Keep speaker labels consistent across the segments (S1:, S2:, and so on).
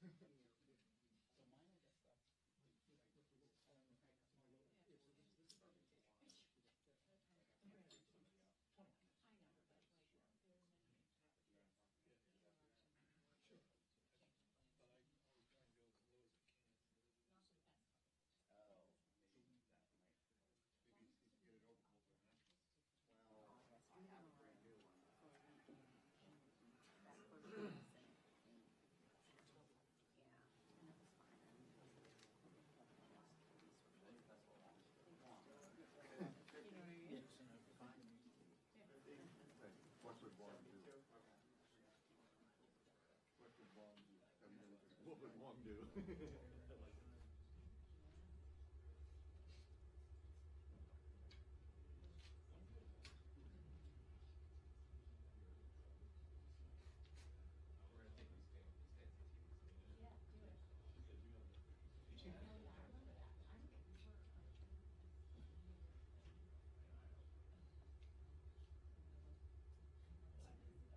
S1: So mine, I guess that's
S2: I know, but like there are many
S3: Sure. But I always try and go as low as I can.
S2: not the best.
S4: Oh, maybe that might.
S3: Maybe you can get it over multiple times.
S4: Well, I have a brand new one.
S5: That first person. Yeah, and it was fine.
S4: That's what I want.
S5: You know what I mean?
S6: What would Wong do? What would Wong do? What would Wong do?
S4: We're gonna take these things.
S2: Yeah, do it. Oh, yeah, I remember that. I remember we were.
S1: I think that's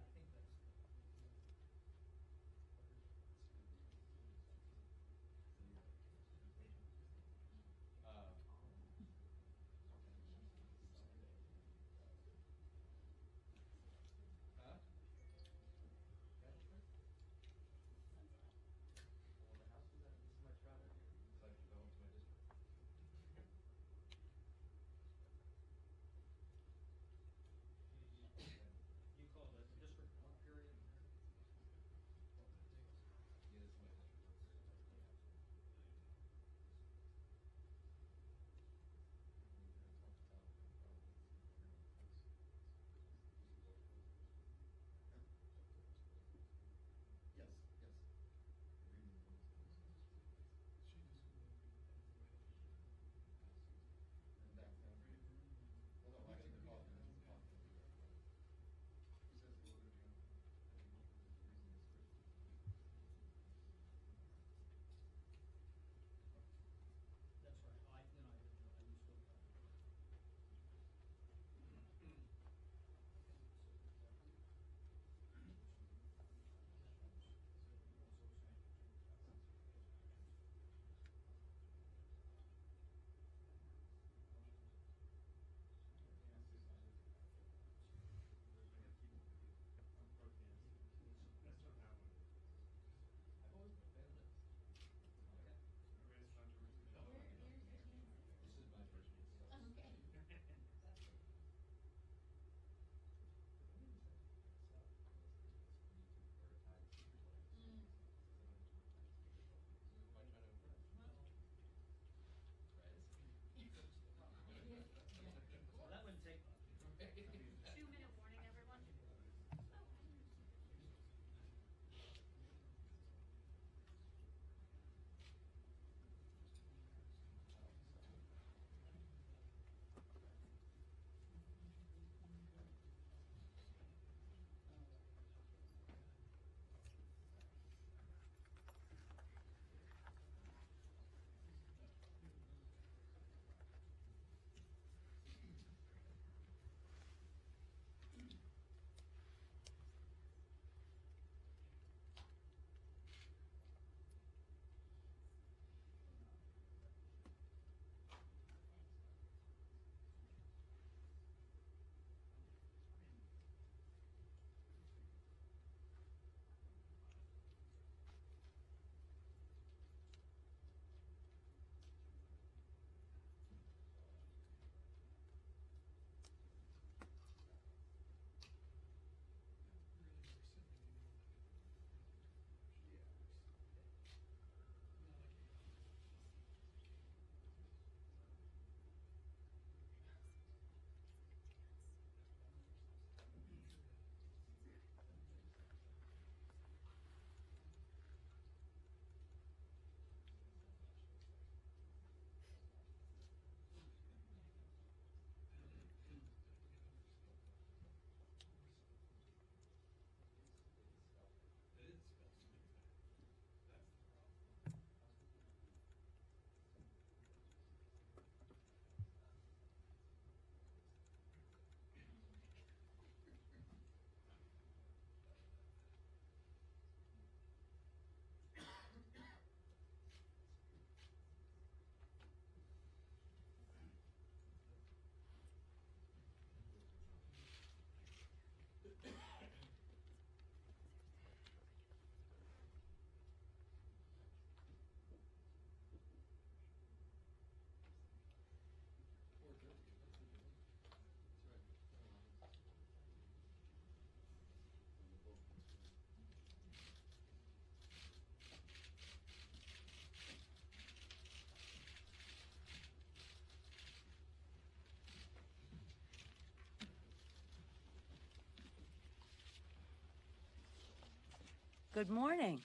S7: Good morning.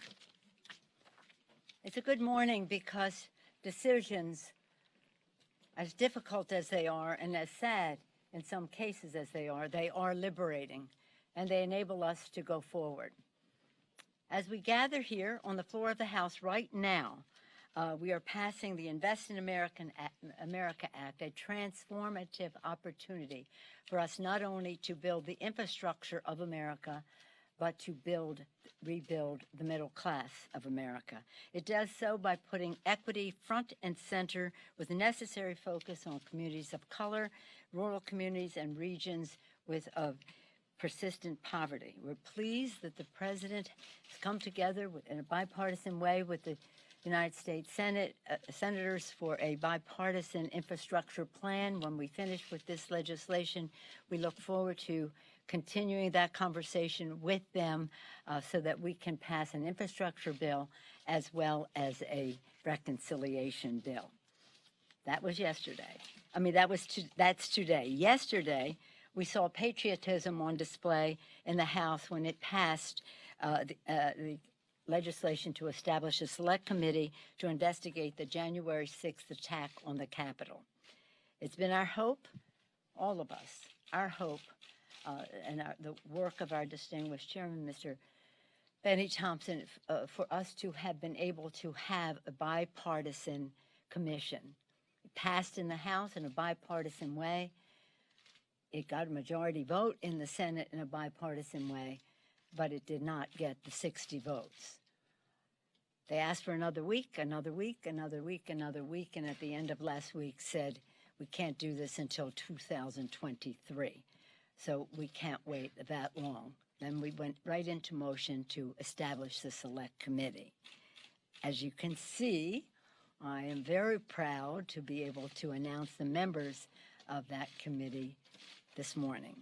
S7: It's a good morning because decisions, as difficult as they are and as sad in some cases as they are liberating, and they enable us to go forward. As we gather here on the floor of the House right now, we are passing the Invest in America Act, a transformative opportunity for us not only to build the infrastructure of America, but to rebuild the middle class of America. It does so by putting equity front and center with the necessary focus on communities of color, rural communities, and regions with persistent poverty. We're pleased that the President has come together in a bipartisan way with the United States Senate, senators for a bipartisan infrastructure plan. When we finish with this legislation, we look forward to continuing that conversation with them so that we can pass an infrastructure bill as well as a reconciliation bill. That was yesterday. I mean, that's today. Yesterday, we saw patriotism on display in the House when it passed the legislation to establish a select committee to investigate the January 6th attack on the Capitol. It's been our hope, all of us, our hope, and the work of our distinguished chairman, Mr. Benny Thompson, for us to have been able to have a bipartisan commission. It passed in the House in a bipartisan way. It got a majority vote in the Senate in a bipartisan way, but it did not get the 60 votes. They asked for another week, another week, another week, another week, and at the end of last week said, we can't do this until 2023. So we can't wait that long. Then we went right into motion to establish the select committee. As you can see, I am very proud to be able to announce the members of that committee this morning.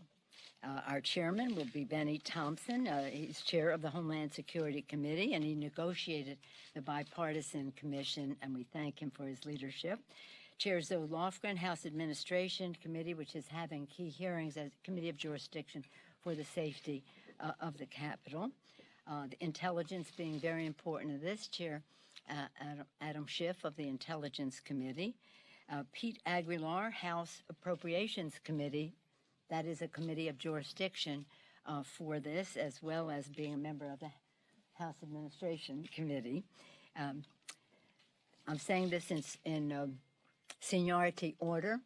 S7: Our chairman will be Benny Thompson. He's chair of the Homeland Security Committee, and he negotiated the bipartisan commission, and we thank him for his leadership. Chair Zoe Lofgren, House Administration Committee, which is having key hearings as Committee of Jurisdiction for the safety of the Capitol. The intelligence being very important to this, Chair Adam Schiff of the Intelligence Committee. Pete Aguilar, House Appropriations Committee. That is a committee of jurisdiction for this, as well as being a member of the House Administration Committee. I'm saying this in seniority order.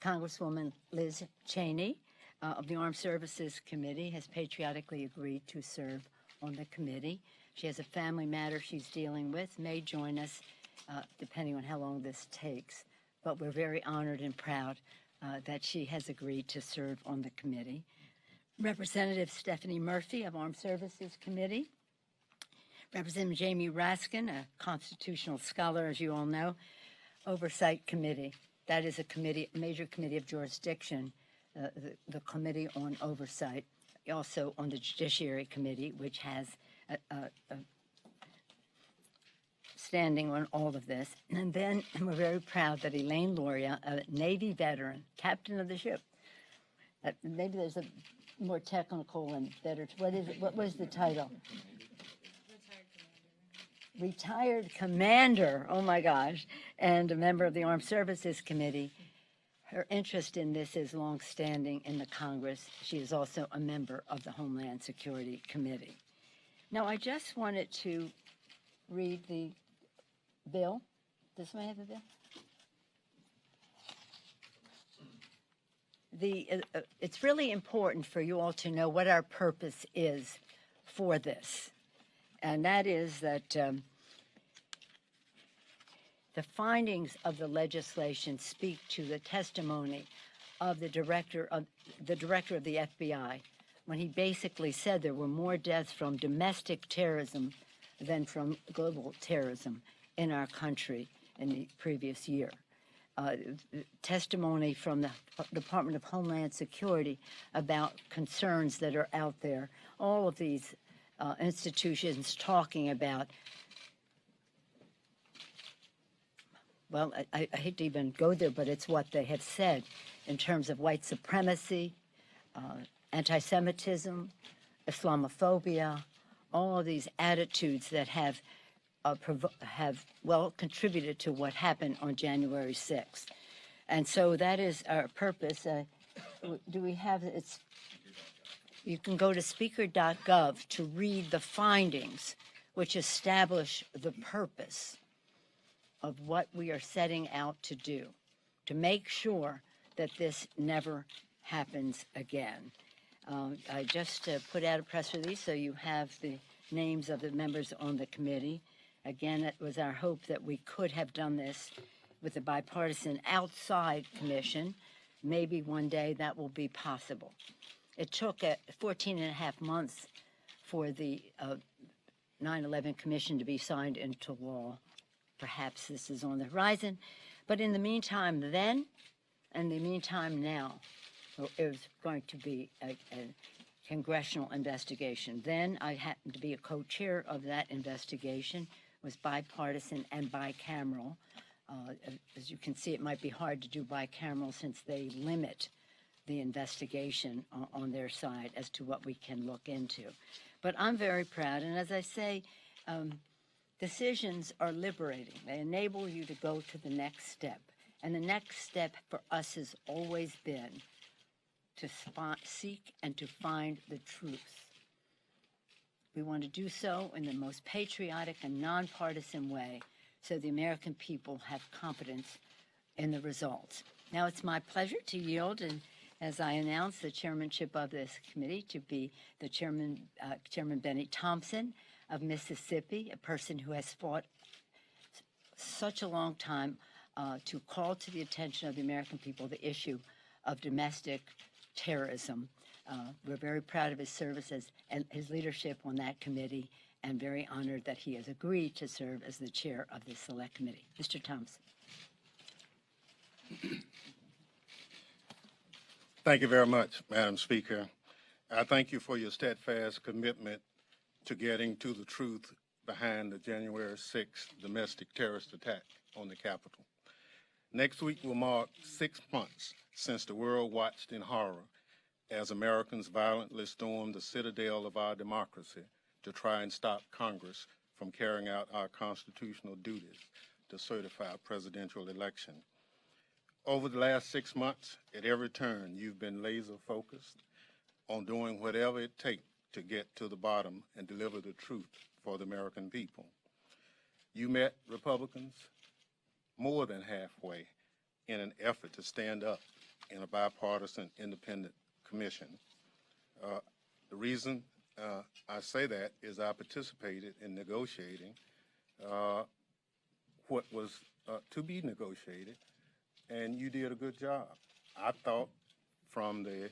S7: Congresswoman Liz Cheney of the Armed Services Committee has patriotically agreed to serve on the committee. She has a family matter she's dealing with, may join us depending on how long this takes. But we're very honored and proud that she has agreed to serve on the committee. Representative Stephanie Murphy of Armed Services Committee. Representative Jamie Raskin, a constitutional scholar, as you all know. Oversight Committee. That is a committee, major committee of jurisdiction, the Committee on Oversight. Also on the Judiciary Committee, which has a standing on all of this. And then we're very proud that Elaine Loria, a Navy veteran, captain of the ship. Maybe there's a more technical and better, what was the title? Retired commander, oh my gosh, and a member of the Armed Services Committee. Her interest in this is longstanding in the Congress. She is also a member of the Homeland Security Committee. Now, I just wanted to read the bill. Does somebody have the bill? It's really important for you all to know what our purpose is for this. And that is that the findings of the legislation speak to the testimony of the director of the FBI when he basically said there were more deaths from domestic terrorism than from global terrorism in our country in the previous year. Testimony from the Department of Homeland Security about concerns that are out there. All of these institutions talking about, well, I hate to even go there, but it's what they have said in terms of white supremacy, anti-Semitism, Islamophobia, all of these attitudes that have contributed to what happened on January 6th. And so that is our purpose. Do we have it's? You can go to speaker.gov to read the findings, which establish the purpose of what we are setting out to do, to make sure that this never happens again. I just put out a press release so you have the names of the members on the committee. Again, it was our hope that we could have done this with a bipartisan outside commission. Maybe one day that will be possible. It took 14 and a half months for the 9/11 Commission to be signed into law. Perhaps this is on the horizon. But in the meantime then, and the meantime now, it was going to be a congressional investigation. Then I happened to be a co-chair of that investigation. It was bipartisan and bicameral. As you can see, it might be hard to do bicameral since they limit the investigation on their side as to what we can look into. But I'm very proud, and as I say, decisions are liberating. They enable you to go to the next step. And the next step for us has always been to seek and to find the truth. We want to do so in the most patriotic and nonpartisan way so the American people have confidence in the results. Now it's my pleasure to yield, and as I announce the chairmanship of this committee, to be the Chairman Benny Thompson of Mississippi, a person who has fought such a long time to call to the attention of the American people the issue of domestic terrorism. We're very proud of his services and his leadership on that committee, and very honored that he has agreed to serve as the chair of this select committee. Mr. Thompson.
S6: Thank you very much, Madam Speaker. I thank you for your steadfast commitment to getting to the truth behind the January 6th domestic terrorist attack on the Capitol. Next week will mark 6 months since the world watched in horror as Americans violently stormed the citadel of our democracy to try and stop Congress from carrying out our constitutional duties to certify a presidential election. Over the last 6 months, at every turn, you've been laser focused on doing whatever it takes to get to the bottom and deliver the truth for the American people. You met Republicans more than halfway in an effort to stand up in a bipartisan independent commission. The reason I say that is I participated in negotiating what was to be negotiated, and you did a good job. I thought from the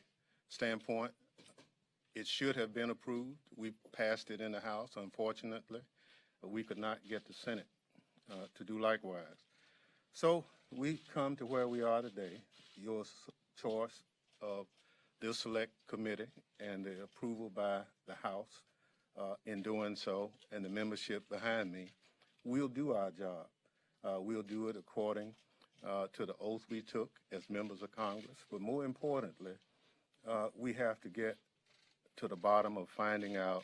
S6: standpoint it should have been approved. We passed it in the House. Unfortunately, we could not get the Senate to do likewise. So we come to where we are today, your choice of this select committee and the approval by the House in doing so, and the membership behind me. We'll do our job. We'll do it according to the oath we took as members of Congress. But more importantly, we have to get to the bottom of finding out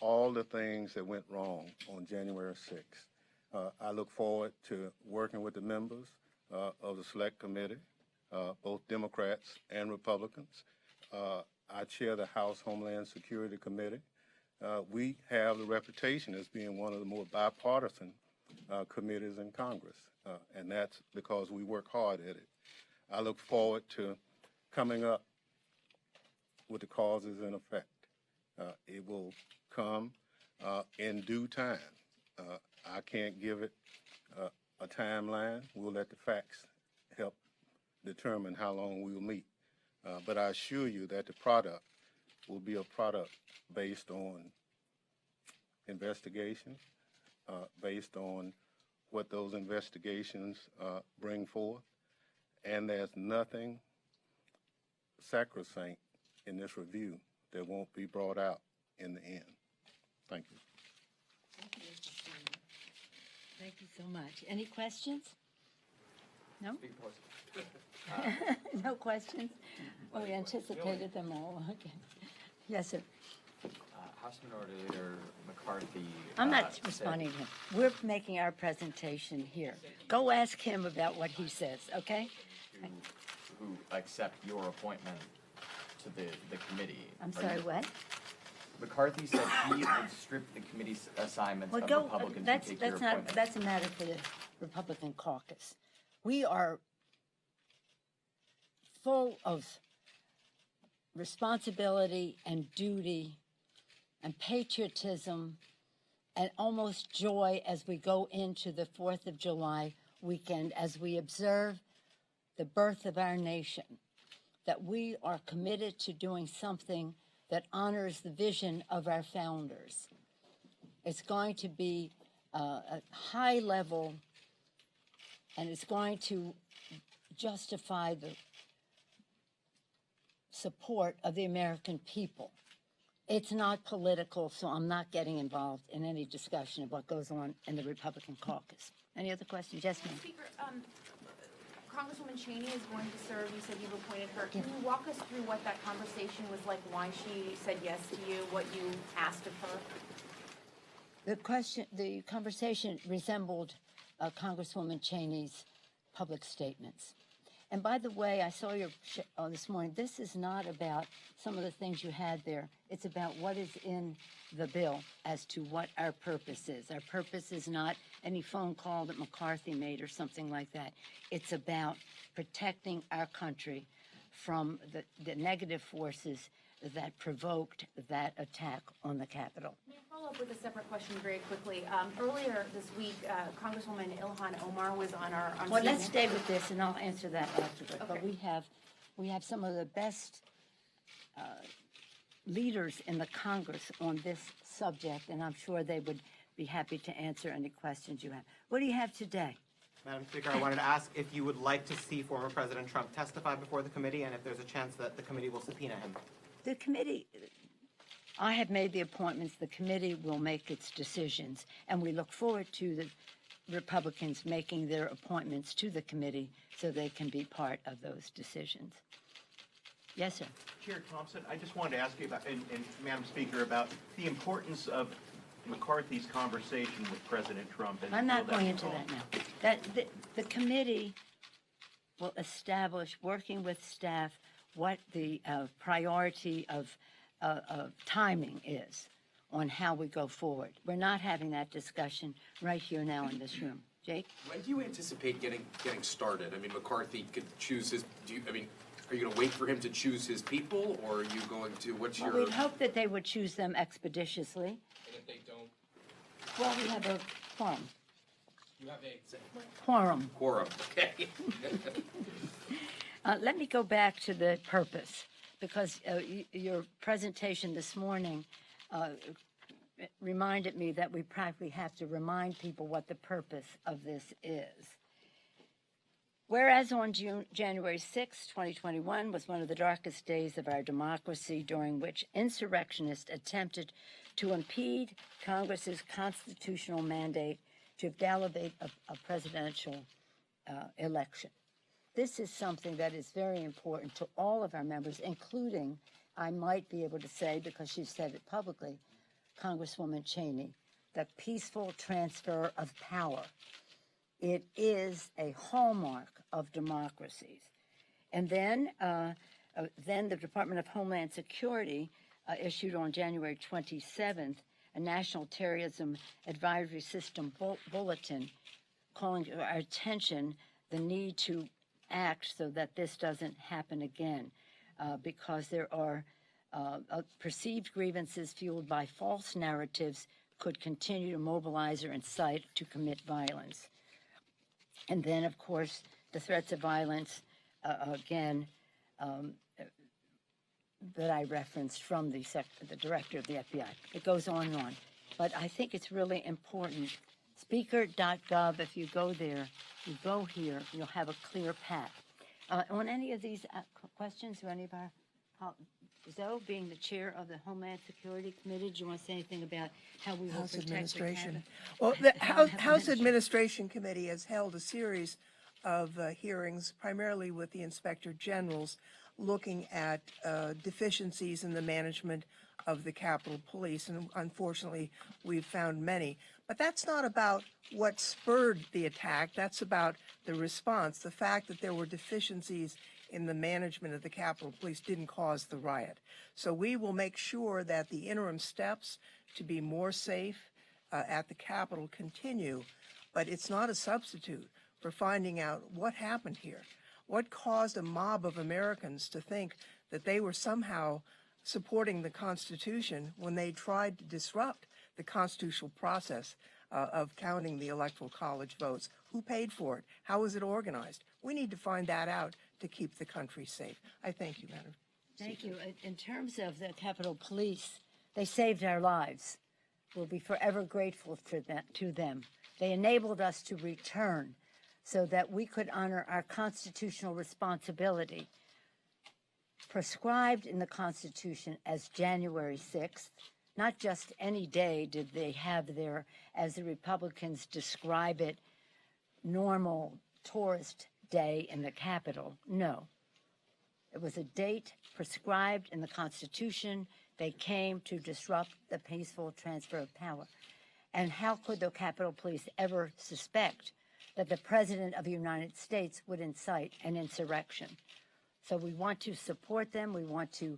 S6: all the things that went wrong on January 6th. I look forward to working with the members of the Select Committee, both Democrats and Republicans. I chair the House Homeland Security Committee. We have the reputation as being one of the more bipartisan committees in Congress, and that's because we work hard at it. I look forward to coming up with the causes in effect. It will come in due time. I can't give it a timeline. We'll let the facts help determine how long we will meet. But I assure you that the product will be a product based on investigation, based on what those investigations bring forth. And there's nothing sacrosanct in this review that won't be brought out in the end. Thank you.
S7: Thank you so much. Any questions? No? No questions? Oh, we anticipated them all. Okay. Yes, sir.
S4: House Minority Leader McCarthy.
S7: I'm not
S4: said-
S7: responding to him. We're making our presentation here. Go ask him about what he says, okay?
S4: Who accept your appointment to the committee.
S7: I'm
S4: Are
S7: sorry,
S4: you-
S7: what?
S4: McCarthy said he would strip the committee's assignments
S7: Well,
S4: of
S7: go,
S4: Republicans who
S7: that's,
S4: take your
S7: that's not,
S4: appointment.
S7: that's a matter for the Republican caucus. We are full of responsibility and duty and patriotism and almost joy as we go into the 4th of July weekend, as we observe the birth of our nation, that we are committed to doing something that honors the vision of our founders. It's going to be a high level, and it's going to justify the support of the American people. It's not political, so I'm not getting involved in any discussion of what goes on in the Republican caucus. Any other questions? Yes, ma'am.
S2: Speaker, Congresswoman Cheney is going to serve. You said you've appointed her. Can you walk us through what that conversation was like, why she said yes to you, what you asked of her?
S7: The conversation resembled Congresswoman Cheney's public statements. And by the way, I saw your this morning. This is not about some of the things you had there. It's about what is in the bill as to what our purpose is. Our purpose is not any phone call that McCarthy made or something like that. It's about protecting our country from the negative forces that provoked that attack on the Capitol.
S2: May I follow up with a separate question very quickly? Earlier this week, Congresswoman Ilhan Omar was on our.
S7: Well, let's stay with this, and I'll answer that afterward.
S2: Okay.
S7: But we have some of the best leaders in the Congress on this subject, and I'm sure they would be happy to answer any questions you have. What do you have today?
S8: Madam Speaker, I wanted to ask if you would like to see former President Trump testify before the committee, and if there's a chance that the committee will subpoena him.
S7: The committee, I have made the appointments. The committee will make its decisions, and we look forward to the Republicans making their appointments to the committee so they can be part of those decisions. Yes, sir.
S9: Chair Thompson, I just wanted to ask you about, and Madam Speaker, about the importance of McCarthy's conversation with President Trump. And
S7: I'm not
S9: will that
S7: going
S9: be
S7: into
S9: called?
S7: that now. The committee will establish, working with staff, what the priority of timing is on how we go forward. We're not having that discussion right here now in this room. Jake?
S10: When do you anticipate getting started? I mean, McCarthy could choose his. Are you going to wait for him to choose his people, or are you going to? What's
S7: Well,
S10: your?
S7: we'd hope that they would choose them expeditiously.
S10: And if they don't,
S7: Well, we have a quorum.
S10: you have a
S7: Quorum.
S10: quorum. Okay.
S7: Let me go back to the purpose, because your presentation this morning reminded me that we practically have to remind people what the purpose of this is. Whereas on January 6, 2021 was one of the darkest days of our democracy, during which insurrectionists attempted to impede Congress's constitutional mandate to validate a presidential election. This is something that is very important to all of our members, including, I might be able to say, because she's said it publicly, Congresswoman Cheney, the peaceful transfer of power. It is a hallmark of democracies. And then the Department of Homeland Security issued on January 27th a National Terrorism Advisory System bulletin calling to our attention the need to act so that this doesn't happen again, because there are perceived grievances fueled by false narratives could continue to mobilize or incite to commit violence. And then, of course, the threats of violence, again, that I referenced from the director of the FBI. It goes on and on. But I think it's really important. Speaker.gov, if you go there, you go here, you'll have a clear path. On any of these questions, or any of our, Zoe, being the chair of the Homeland Security Committee, do you want to say anything about how we will
S11: House
S7: protect
S11: Administration.
S7: the
S11: Well, the House Administration Committee has held a series of hearings, primarily with the Inspector Generals, looking at deficiencies in the management of the Capitol Police, and unfortunately, we've found many. But that's not about what spurred the attack. That's about the response. The fact that there were deficiencies in the management of the Capitol Police didn't cause the riot. So we will make sure that the interim steps to be more safe at the Capitol continue, but it's not a substitute for finding out what happened here. What caused a mob of Americans to think that they were somehow supporting the Constitution when they tried to disrupt the constitutional process of counting the Electoral College votes? Who paid for it? How was it organized? We need to find that out to keep the country safe. I thank you, Madam.
S7: Thank you. In terms of the Capitol Police, they saved our lives. We'll be forever grateful for that, to them. They enabled us to return so that we could honor our constitutional responsibility prescribed in the Constitution as January 6th. Not just any day did they have there, as the Republicans describe it, normal tourist day in the Capitol. No. It was a date prescribed in the Constitution. They came to disrupt the peaceful transfer of power. And how could the Capitol Police ever suspect that the President of the United States would incite an insurrection? So we want to support them. We want to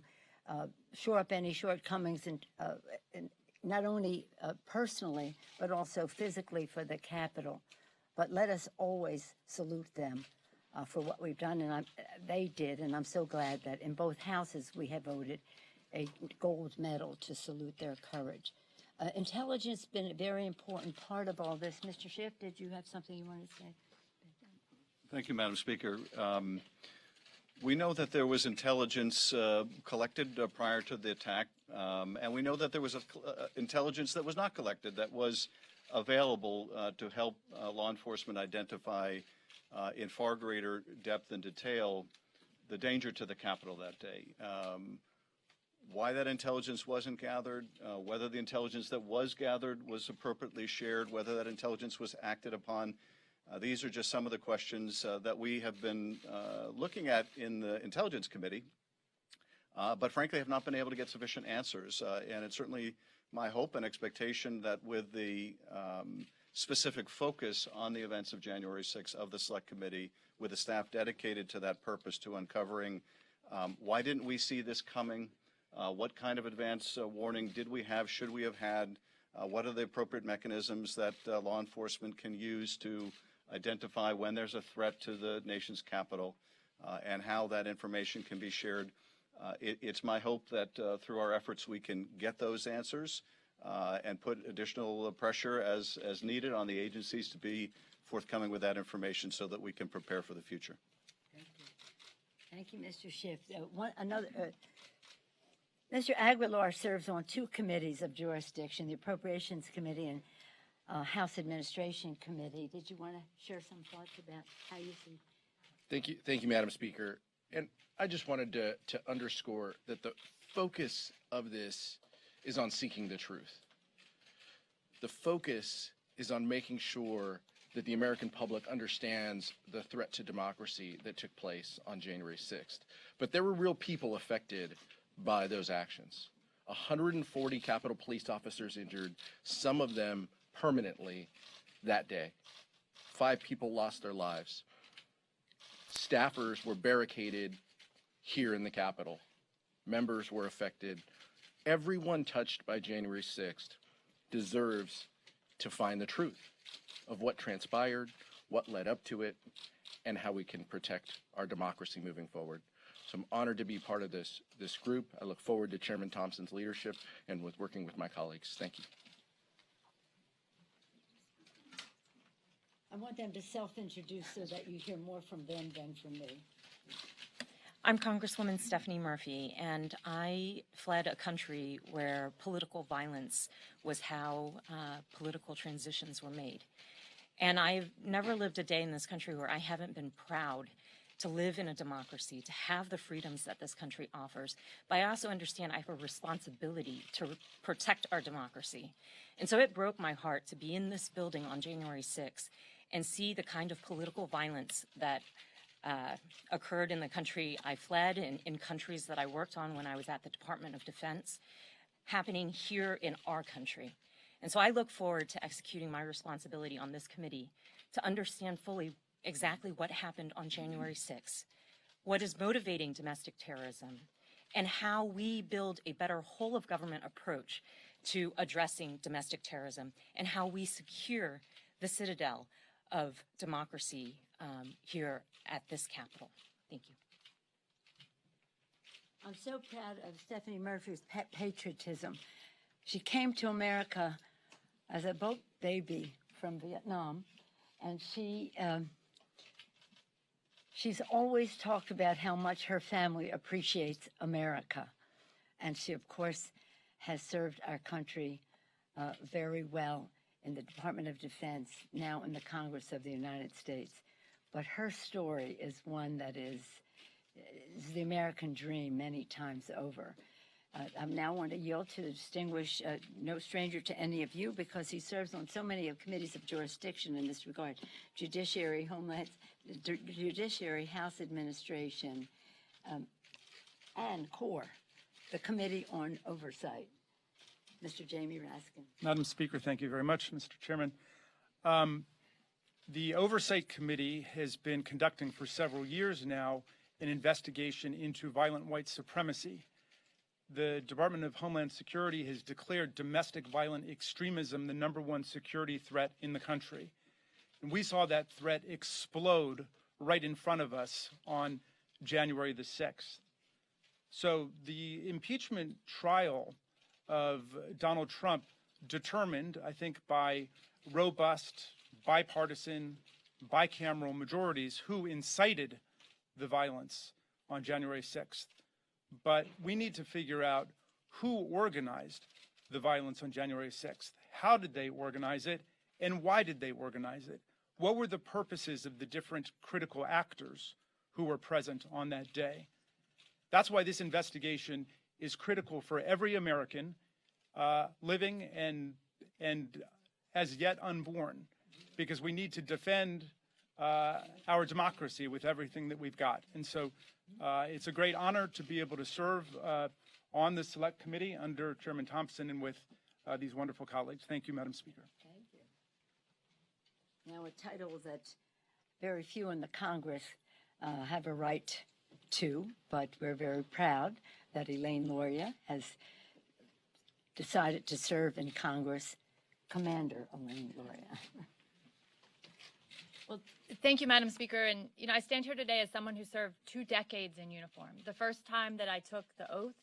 S7: shore up any shortcomings, in not only personally, but also physically for the Capitol. But let us always salute them for what we've done, and they did, and I'm so glad that in both houses we have voted a gold medal to salute their courage. Intelligence has been a very important part of all this. Mr. Schiff, did you have something you wanted to say?
S9: Thank you, Madam Speaker. We know that there was intelligence collected prior to the attack, and we know that there was intelligence that was not collected, that was available to help law enforcement identify in far greater depth and detail the danger to the Capitol that day. Why that intelligence wasn't gathered, whether the intelligence that was gathered was appropriately shared, whether that intelligence was acted upon. These are just some of the questions that we have been looking at in the Intelligence Committee, but frankly have not been able to get sufficient answers. And it's certainly my hope and expectation that with the specific focus on the events of January 6th of the Select Committee, with a staff dedicated to that purpose, to uncovering why didn't we see this coming, what kind of advance warning did we have, should we have had, what are the appropriate mechanisms that law enforcement can use to identify when there's a threat to the nation's capital, and how that information can be shared. It's my hope that through our efforts we can get those answers and put additional pressure as needed on the agencies to be forthcoming with that information so that we can prepare for the future.
S7: Thank you, Mr. Schiff. Mr. Aguilar serves on two committees of jurisdiction, the Appropriations Committee and House Administration Committee. Did you want to share some thoughts about how you see?
S12: Thank you, Madam Speaker. And I just wanted to underscore that the focus of this is on seeking the truth. The focus is on making sure that the American public understands the threat to democracy that took place on January 6th. But there were real people affected by those actions. 140 Capitol Police officers injured, some of them permanently that day. 5 people lost their lives. Staffers were barricaded here in the Capitol. Members were affected. Everyone touched by January 6th deserves to find the truth of what transpired, what led up to it, and how we can protect our democracy moving forward. So I'm honored to be part of this group. I look forward to Chairman Thompson's leadership and with working with my colleagues. Thank you.
S7: I want them to self-introduce so that you hear more from them than from me.
S13: I'm Congresswoman Stephanie Murphy, and I fled a country where political violence was how political transitions were made. And I've never lived a day in this country where I haven't been proud to live in a democracy, to have the freedoms that this country offers. But I also understand I have a responsibility to protect our democracy. And so it broke my heart to be in this building on January 6th and see the kind of political violence that occurred in the country I fled and in countries that I worked on when I was at the Department of Defense. happening here in our country. And so I look forward to executing my responsibility on this committee to understand fully exactly what happened on January 6th, what is motivating domestic terrorism, and how we build a better whole of government approach to addressing domestic terrorism, and how we secure the citadel of democracy here at this Capitol. Thank you.
S7: I'm so proud of Stephanie Murphy's patriotism. She came to America as a boat baby from Vietnam, and she's always talked about how much her family appreciates America. And she, of course, has served our country very well in the Department of Defense, now in the Congress of the United States. But her story is one that is the American dream many times over. I now want to yield to the distinguished, no stranger to any of you, because he serves on so many of committees of jurisdiction in this regard: Judiciary, Homeland, Judiciary, House Administration, and CORE, the Committee on Oversight. Mr. Jamie Raskin.
S14: Madam Speaker, thank you very much, Mr. Chairman. The Oversight Committee has been conducting for several years now an investigation into violent white supremacy. The Department of Homeland Security has declared domestic violent extremism the #1 security threat in the country. And we saw that threat explode right in front of us on January the 6th. So the impeachment trial of Donald Trump determined, I think, by robust, bipartisan, bicameral majorities who incited the violence on January 6th. But we need to figure out who organized the violence on January 6th. How did they organize it, and why did they organize it? What were the purposes of the different critical actors who were present on that day? That's why this investigation is critical for every American living and as yet unborn, because we need to defend our democracy with everything that we've got. And so it's a great honor to be able to serve on the Select Committee under Chairman Thompson and with these wonderful colleagues. Thank you, Madam Speaker.
S7: Thank you. Now, a title that very few in the Congress have a right to, but we're very proud that Elaine Loria has decided to serve in Congress. Commander Elaine Loria.
S15: Well, thank you, Madam Speaker. And, you know, I stand here today as someone who served 2 decades in uniform. The first time that I took the oath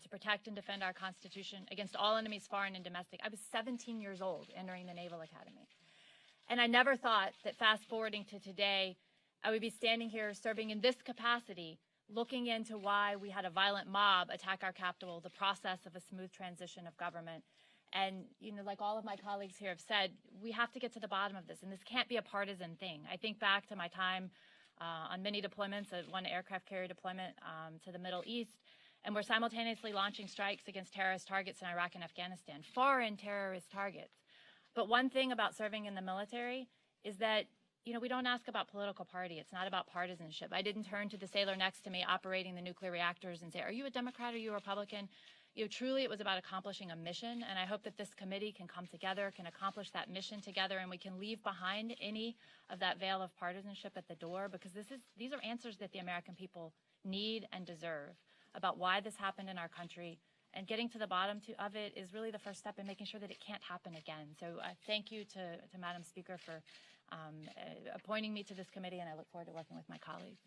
S15: to protect and defend our Constitution against all enemies, foreign and domestic, I was 17 years old entering the Naval Academy. And I never thought that fast forwarding to today, I would be standing here serving in this capacity, looking into why we had a violent mob attack our Capitol, the process of a smooth transition of government. And, you know, like all of my colleagues here have said, we have to get to the bottom of this, and this can't be a partisan thing. I think back to my time on many deployments, one aircraft carrier deployment to the Middle East, and we're simultaneously launching strikes against terrorist targets in Iraq and Afghanistan, foreign terrorist targets. But one thing about serving in the military is that, you know, we don't ask about political party. It's not about partisanship. I didn't turn to the sailor next to me operating the nuclear reactors and say, are you a Democrat or are you a Republican? You know, truly it was about accomplishing a mission, and I hope that this committee can come together, can accomplish that mission together, and we can leave behind any of that veil of partisanship at the door, because these are answers that the American people need and deserve about why this happened in our country, and getting to the bottom of it is really the first step in making sure that it can't happen again. So thank you to Madam Speaker for appointing me to this committee, and I look forward to working with my colleagues.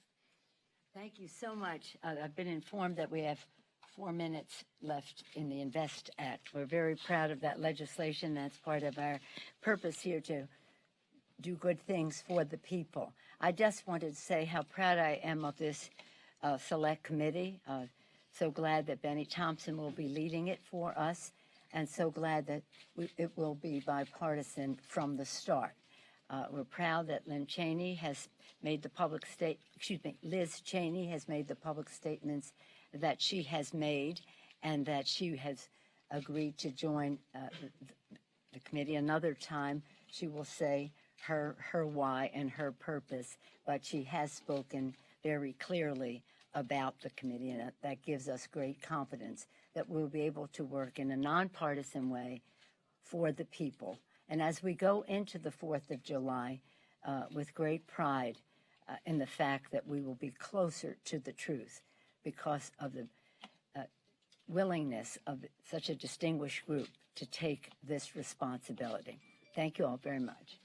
S7: Thank you so much. I've been informed that we have 4 minutes left in the INVEST Act. We're very proud of that legislation. That's part of our purpose here, to do good things for the people. I just wanted to say how proud I am of this select committee. So glad that Benny Thompson will be leading it for us, and so glad that it will be bipartisan from the start. We're proud that Liz Cheney has made the public statements that she has made, and that she has agreed to join the committee. Another time she will say her why and her purpose, but she has spoken very clearly about the committee, and that gives us great confidence that we'll be able to work in a nonpartisan way for the people. And as we go into the 4th of July, with great pride in the fact that we will be closer to the truth because of the willingness of such a distinguished group to take this responsibility. Thank you all very much.